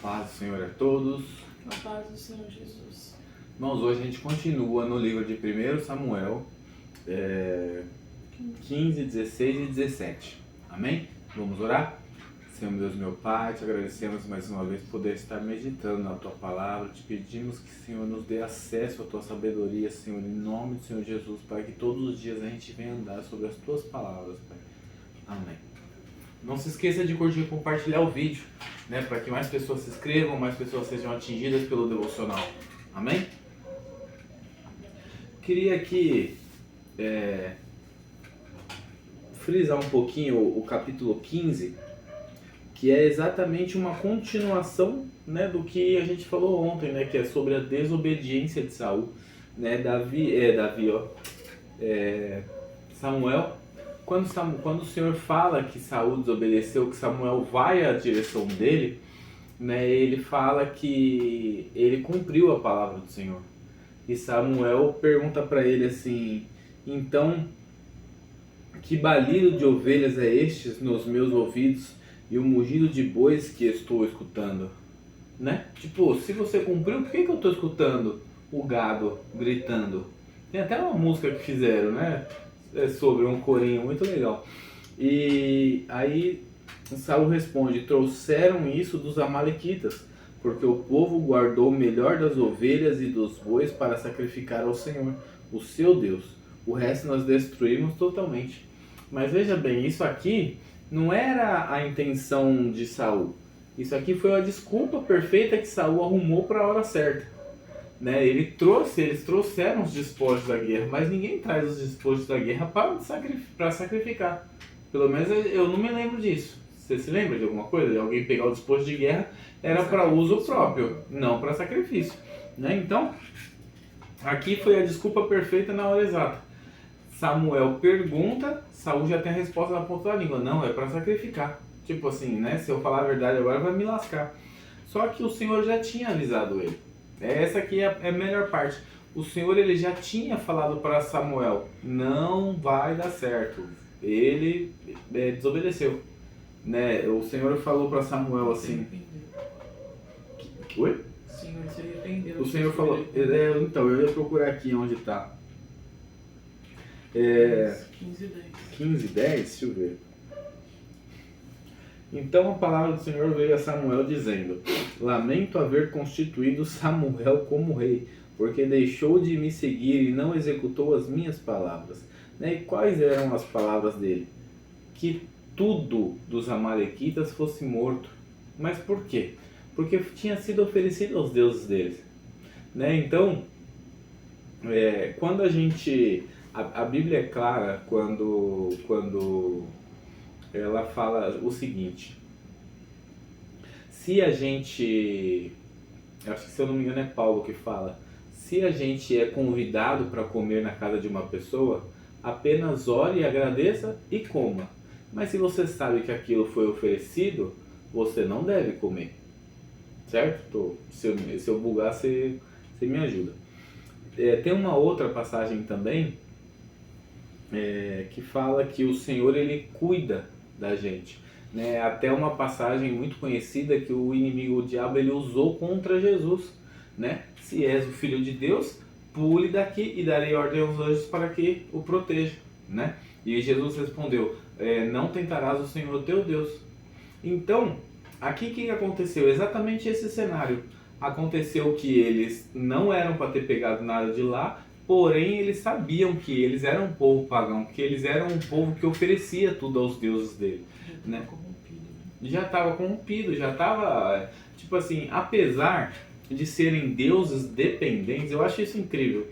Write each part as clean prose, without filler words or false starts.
Paz do Senhor a todos. A paz do Senhor Jesus. Irmãos, hoje a gente continua no livro de 1 Samuel 15, 16 e 17. Amém? Vamos orar? Senhor Deus, meu Pai, te agradecemos mais uma vez por poder estar meditando na Tua Palavra. Te pedimos que, Senhor, nos dê acesso à Tua sabedoria, Senhor, em nome do Senhor Jesus, Pai, que todos os dias a gente venha andar sobre as Tuas palavras, Pai. Amém. Não se esqueça de curtir e compartilhar o vídeo, né, para que mais pessoas se inscrevam, mais pessoas sejam atingidas pelo devocional. Amém? Queria aqui frisar um pouquinho o capítulo 15, que é exatamente uma continuação, né, do que a gente falou ontem, né, que é sobre a desobediência de Saul, né, Samuel. Quando o Senhor fala que Saul desobedeceu, que Samuel vai à direção dele, né, ele fala que ele cumpriu a palavra do Senhor. E Samuel pergunta para ele assim: então, que balido de ovelhas é estes nos meus ouvidos e o mugido de bois que estou escutando? Né? Tipo, se você cumpriu, por que eu estou escutando o gado gritando? Tem até uma música que fizeram, né? Sobre um corinho muito legal. E aí Saul responde: trouxeram isso dos amalequitas, porque o povo guardou o melhor das ovelhas e dos bois para sacrificar ao Senhor, o seu Deus. O resto nós destruímos totalmente. Mas veja bem, isso aqui não era a intenção de Saul. Isso aqui foi a desculpa perfeita que Saul arrumou para a hora certa. Né? Eles trouxeram os despojos da guerra, mas ninguém traz os despojos da guerra para sacrificar. Pelo menos eu não me lembro disso. Você se lembra de alguma coisa? De alguém pegar o despojo de guerra era para uso próprio, não para sacrifício. Né? Então, aqui foi a desculpa perfeita na hora exata. Samuel pergunta, Saul já tem a resposta na ponta da língua. Não, é para sacrificar. Tipo assim, né? Se eu falar a verdade agora vai me lascar. Só que o Senhor já tinha avisado ele. Essa aqui é a melhor parte. O Senhor ele já tinha falado para Samuel: não vai dar certo. Ele desobedeceu. Né? O Senhor falou para Samuel assim... Oi? O Senhor se arrependeu. O Senhor falou... então, eu ia procurar aqui onde está. 15:10. 15:10, deixa eu ver. Então a palavra do Senhor veio a Samuel dizendo: lamento haver constituído Samuel como rei, porque deixou de me seguir e não executou as minhas palavras. Né? E quais eram as palavras dele? Que tudo dos amalequitas fosse morto. Mas por quê? Porque tinha sido oferecido aos deuses deles. Né? Então, quando a gente... A Bíblia é clara quando ela fala o seguinte: se a gente, acho que se eu não me engano é Paulo que fala, se a gente é convidado para comer na casa de uma pessoa, apenas ore, agradeça e coma. Mas se você sabe que aquilo foi oferecido, você não deve comer. Certo? Se eu bugar, você me ajuda. Tem uma outra passagem também que fala que o Senhor ele cuida da gente, né? Até uma passagem muito conhecida que o inimigo, o diabo, ele usou contra Jesus, né? Se és o Filho de Deus, pule daqui e darei ordem aos anjos para que o protejam, né? E Jesus respondeu: não tentarás o Senhor teu Deus. Então, aqui o que aconteceu? Exatamente esse cenário. Aconteceu que eles não eram para ter pegado nada de lá, porém eles sabiam que eles eram um povo pagão, que eles eram um povo que oferecia tudo aos deuses dele. Né? Já estava corrompido, já estava, tipo assim, apesar de serem deuses dependentes, eu acho isso incrível.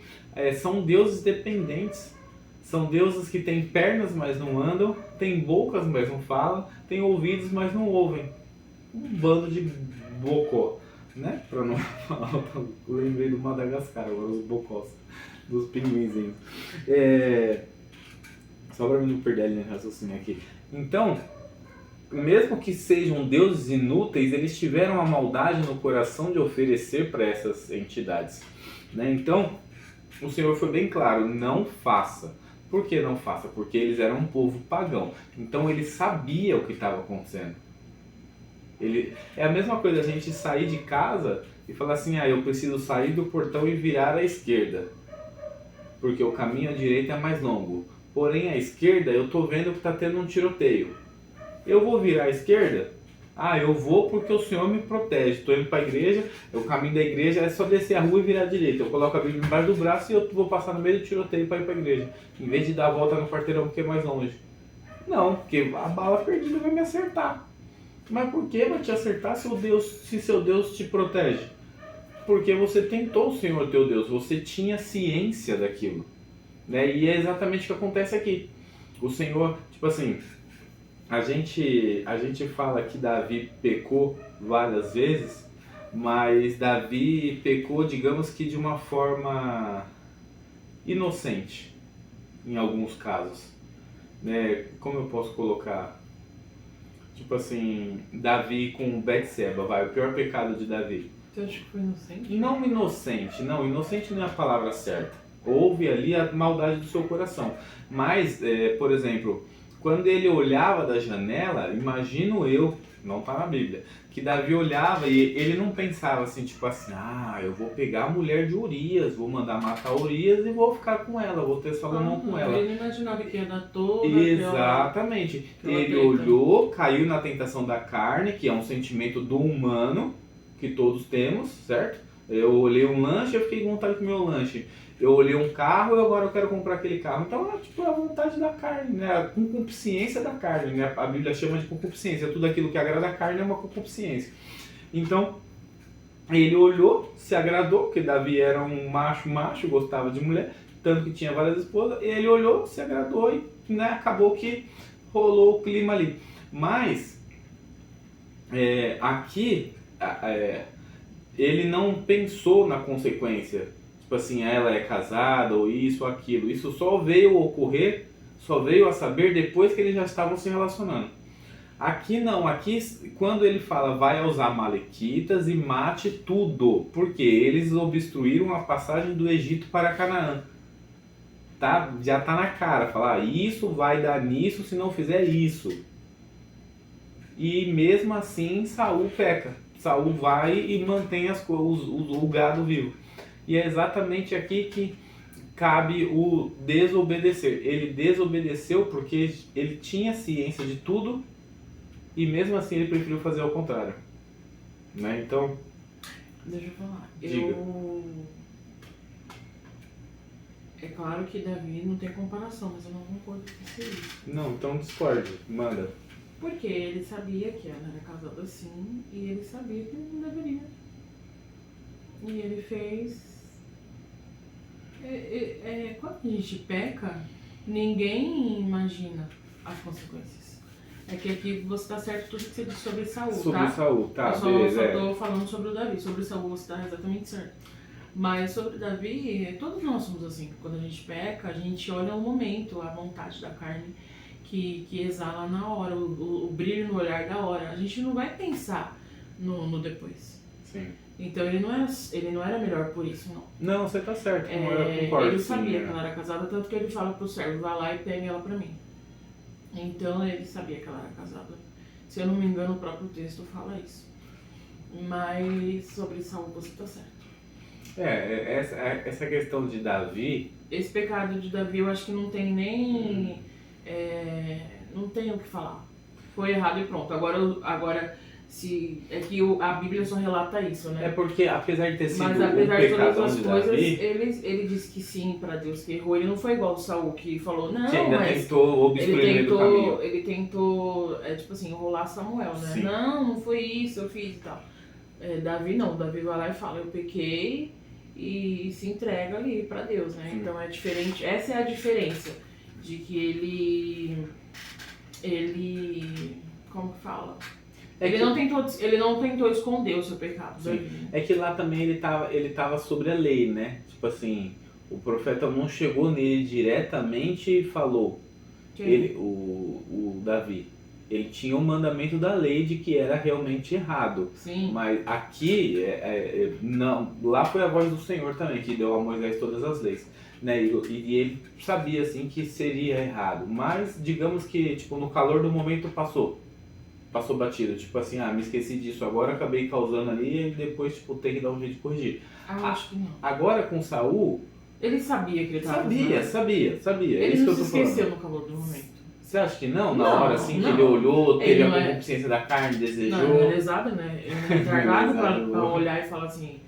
São deuses dependentes, são deuses que têm pernas, mas não andam, têm bocas, mas não falam, têm ouvidos, mas não ouvem. Um bando de bocó, né? Pra não falar, eu lembrei do Madagascar, agora os bocós, dos pinguinzinhos. Só pra não perder a linha de raciocínio aqui. Então, mesmo que sejam deuses inúteis, eles tiveram a maldade no coração de oferecer para essas entidades. Né? Então, o Senhor foi bem claro: não faça. Por que não faça? Porque eles eram um povo pagão. Então, ele sabia o que estava acontecendo. É a mesma coisa a gente sair de casa e falar assim, eu preciso sair do portão e virar à esquerda, porque o caminho à direita é mais longo. Porém, à esquerda eu tô vendo que tá tendo um tiroteio. Eu vou virar à esquerda? Eu vou porque o Senhor me protege. Estou indo para a igreja, o caminho da igreja é só descer a rua e virar à direita. Eu coloco a Bíblia embaixo do braço e eu vou passar no meio do tiroteio para ir para a igreja, em vez de dar a volta no quarteirão porque é mais longe. Não, porque a bala perdida vai me acertar. Mas por que vai te acertar se seu Deus te protege? Porque você tentou o Senhor teu Deus, você tinha ciência daquilo, né? E é exatamente o que acontece aqui. O Senhor, tipo assim, a gente fala que Davi pecou várias vezes, mas Davi pecou, digamos que de uma forma inocente, em alguns casos, né? Como eu posso colocar? Tipo assim, Davi com Betseba, o pior pecado de Davi. Você acha que foi inocente? Não inocente não é a palavra certa. Houve ali a maldade do seu coração. Mas, por exemplo, quando ele olhava da janela, imagino eu, não está na Bíblia, que Davi olhava e ele não pensava assim, tipo assim, eu vou pegar a mulher de Urias, vou mandar matar Urias e vou ficar com ela, vou ter Salomão com ela. Ele não imaginava que ia dar toda Exatamente. Ele olhou, caiu na tentação da carne, que é um sentimento do humano, que todos temos, certo? Eu olhei um lanche, eu fiquei com vontade de comer o lanche. Eu olhei um carro e agora eu quero comprar aquele carro. Então é a vontade da carne, né? A concupiscência da carne, né? A Bíblia chama de concupiscência. Tudo aquilo que agrada a carne é uma concupiscência. Então, ele olhou, se agradou, porque Davi era um macho, gostava de mulher, tanto que tinha várias esposas. Ele olhou, se agradou e, né, acabou que rolou o clima ali. Mas, aqui, ele não pensou na consequência. Tipo assim, ela é casada ou isso ou aquilo. Isso só veio ocorrer, só veio a saber depois que eles já estavam se relacionando. Aqui não, aqui quando ele fala vai aos amalequitas e mate tudo, porque eles obstruíram a passagem do Egito para Canaã. Tá? Já tá na cara, falar isso vai dar nisso se não fizer isso. E mesmo assim Saul peca. Saul vai e mantém o gado vivo. E é exatamente aqui que cabe o desobedecer. Ele desobedeceu porque ele tinha ciência de tudo e mesmo assim ele preferiu fazer ao contrário. Né? Então... Deixa eu falar. Diga. É claro que Davi não tem comparação, mas eu não concordo com isso. Não, então discorde. Manda. Porque ele sabia que ela era casada assim e ele sabia que não deveria. E ele fez... quando a gente peca, ninguém imagina as consequências. É que aqui você está certo tudo que você disse sobre Saul, tá? Sobre Saul, tá, eu só tô falando sobre o Davi. Sobre Saul você está exatamente certo. Mas sobre Davi, todos nós somos assim. Quando a gente peca, a gente olha o momento, a vontade da carne que exala na hora, o brilho no olhar da hora. A gente não vai pensar no depois. Sim. Então ele não era melhor por isso, não. Não, você tá certo, eu concordo. Ele sabia que ela era casada, tanto que ele fala pro servo, vai lá e pega ela pra mim. Então ele sabia que ela era casada. Se eu não me engano, o próprio texto fala isso. Mas sobre Saul você tá certo. Essa questão de Davi... Esse pecado de Davi eu acho que não tem nem... não tem o que falar. Foi errado e pronto. Agora se é que a Bíblia só relata isso, né? É porque apesar de ter sido mas apesar de todas as coisas, Davi, ele disse que sim pra Deus que errou. Ele não foi igual o Saul que falou, não, que ainda mas tentou obstruir o caminho. ele tentou, tipo assim, enrolar Samuel, né? Sim. Não foi isso, eu fiz e tal. Davi não, Davi vai lá e fala, eu pequei e se entrega ali pra Deus, né? Sim. Então é diferente, essa é a diferença de que ele como que fala? Ele não tentou esconder o seu pecado. É que lá também ele tava sobre a lei, né? Tipo assim, o profeta não chegou nele diretamente e falou. O Davi. Ele tinha um mandamento da lei de que era realmente errado. Sim. Mas aqui, não, lá foi a voz do Senhor também, que deu a Moisés todas as leis. Né? E ele sabia assim que seria errado. Mas digamos que tipo, no calor do momento passou passou batido. Tipo assim, me esqueci disso agora, acabei causando ali e depois, tipo, tem que dar um jeito de corrigir. Acho que não. Agora com Saul... Ele sabia que ele tava Sabia. Ele isso não que eu se tô falando. esqueceu no calor do momento. Você acha que não? Na Não, hora assim que não. ele olhou, teve Ele a não é- concupiscência da carne, desejou. Não, ele é lesado, né? Ele não é retardado Lesado. pra olhar e falar assim,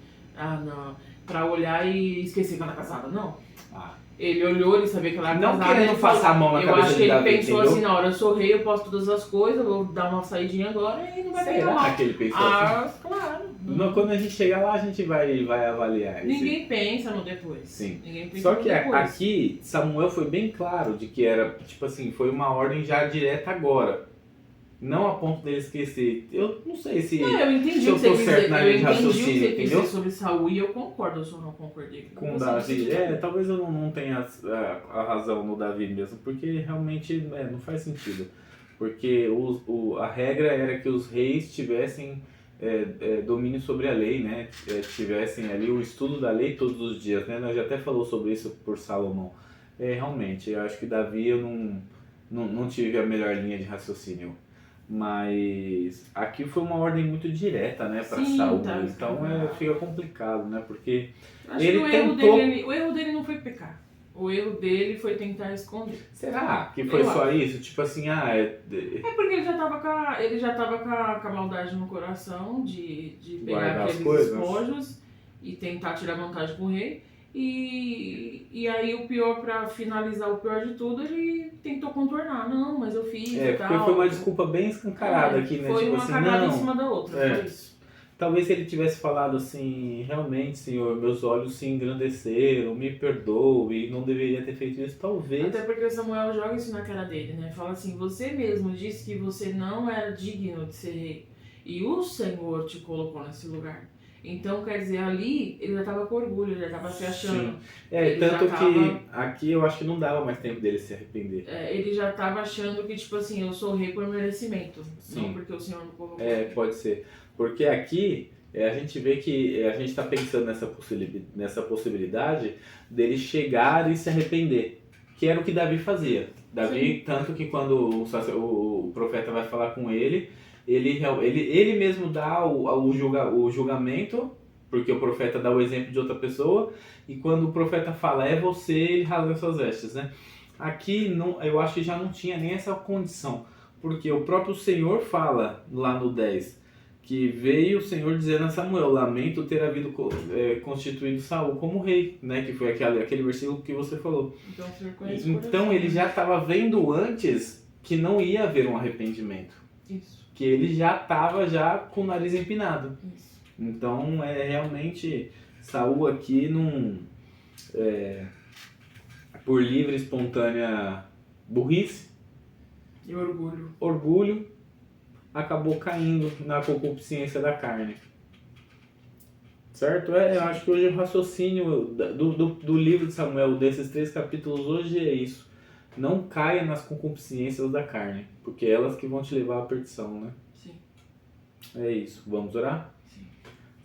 não, pra olhar e esquecer que ela é casada, não. Ah, Ele olhou, ele sabia que ela era Não casada. querendo ele falou, passar a mão na eu cabeça acho de que ele Davi, pensou entendeu? assim, na hora eu sou rei, eu posso todas as coisas, vou dar uma saidinha agora e não vai pegar será mal. que ele pensou assim? Claro. Quando a gente chegar lá, a gente vai avaliar. Ninguém pensa no depois. Sim. Ninguém pensa Só no que depois. aqui, Samuel foi bem claro de que era, tipo assim, foi uma ordem já direta agora. Não a ponto dele esquecer. Eu não sei se... Não, eu entendi se o eu que você tô quis certo dizer. na Eu linha de entendi o que raciocínio, você quis entendeu? dizer sobre Saul e eu concordo, eu só não concordei. Com Você Davi. disse. Talvez eu não tenha a razão no Davi mesmo, porque realmente não faz sentido. Porque a regra era que os reis tivessem domínio sobre a lei, né? Tivessem ali o estudo da lei todos os dias, né? Nós já até falou sobre isso por Salomão. Realmente, eu acho que Davi eu não tive a melhor linha de raciocínio. Mas aqui foi uma ordem muito direta, né, para Sim, Saul. tá, Então fica complicado, né? Porque Acho ele que o erro dele não foi pecar. O erro dele foi tentar esconder. será que foi Eu só isso? Tipo assim, É porque ele já tava com a maldade no coração de pegar Guardar as aqueles coisas. despojos e tentar tirar vantagem com o rei. E aí o pior, pra finalizar o pior de tudo, ele tentou contornar. Não, mas eu fiz e tal. porque foi uma desculpa bem escancarada aqui, né? Foi Tipo uma assim, cagada em não. cima da outra, foi isso. Talvez se ele tivesse falado assim, realmente, Senhor, meus olhos se engrandeceram, me perdoe, não deveria ter feito isso, talvez. Até porque Samuel joga isso na cara dele, né? Fala assim, você mesmo disse que você não era digno de ser rei. E o Senhor te colocou nesse lugar. Então, quer dizer, ali ele já tava com orgulho, ele já tava se achando. Sim. Ele Tanto já que aqui eu acho que não dava mais tempo dele se arrepender. Ele já tava achando que, tipo assim, eu sou rei por merecimento. Sim. Não porque o Senhor me colocou. Pode ser. Porque aqui a gente vê que a gente está pensando nessa possibilidade dele chegar e se arrepender. Que era o que Davi fazia. Davi, tanto que quando o profeta vai falar com ele mesmo dá o julgamento, porque o profeta dá o exemplo de outra pessoa, e quando o profeta fala, é você, ele rasga suas vestes, né? Aqui, eu acho que já não tinha nem essa condição, porque o próprio Senhor fala lá no 10, que veio o Senhor dizendo a Samuel, lamento ter havido constituído Saul como rei, né? Que foi aquele versículo que você falou. Então, o Senhor conhece o Então coração. ele já estava vendo antes que não ia haver um arrependimento. Isso. Que ele já estava já com o nariz empinado. Isso. Então, realmente, Saul aqui por livre, espontânea burrice, E orgulho, acabou caindo na concupiscência da carne. Certo? Eu acho que hoje o raciocínio do livro de Samuel, desses 3 capítulos, hoje é isso. Não caia nas concupiscências da carne, porque é elas que vão te levar à perdição, né? Sim. É isso. Vamos orar? Sim.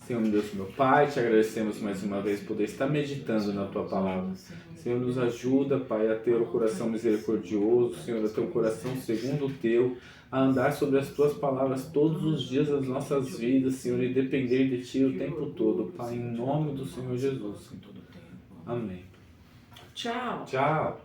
Senhor, meu Deus, meu Pai, te agradecemos mais uma vez por poder estar meditando na Tua Palavra. Senhor, nos ajuda, Pai, a ter o coração misericordioso, Senhor, a ter o coração segundo o Teu, a andar sobre as Tuas Palavras todos os dias das nossas vidas, Senhor, e depender de Ti o tempo todo, Pai, em nome do Senhor Jesus. Amém. Tchau. Tchau.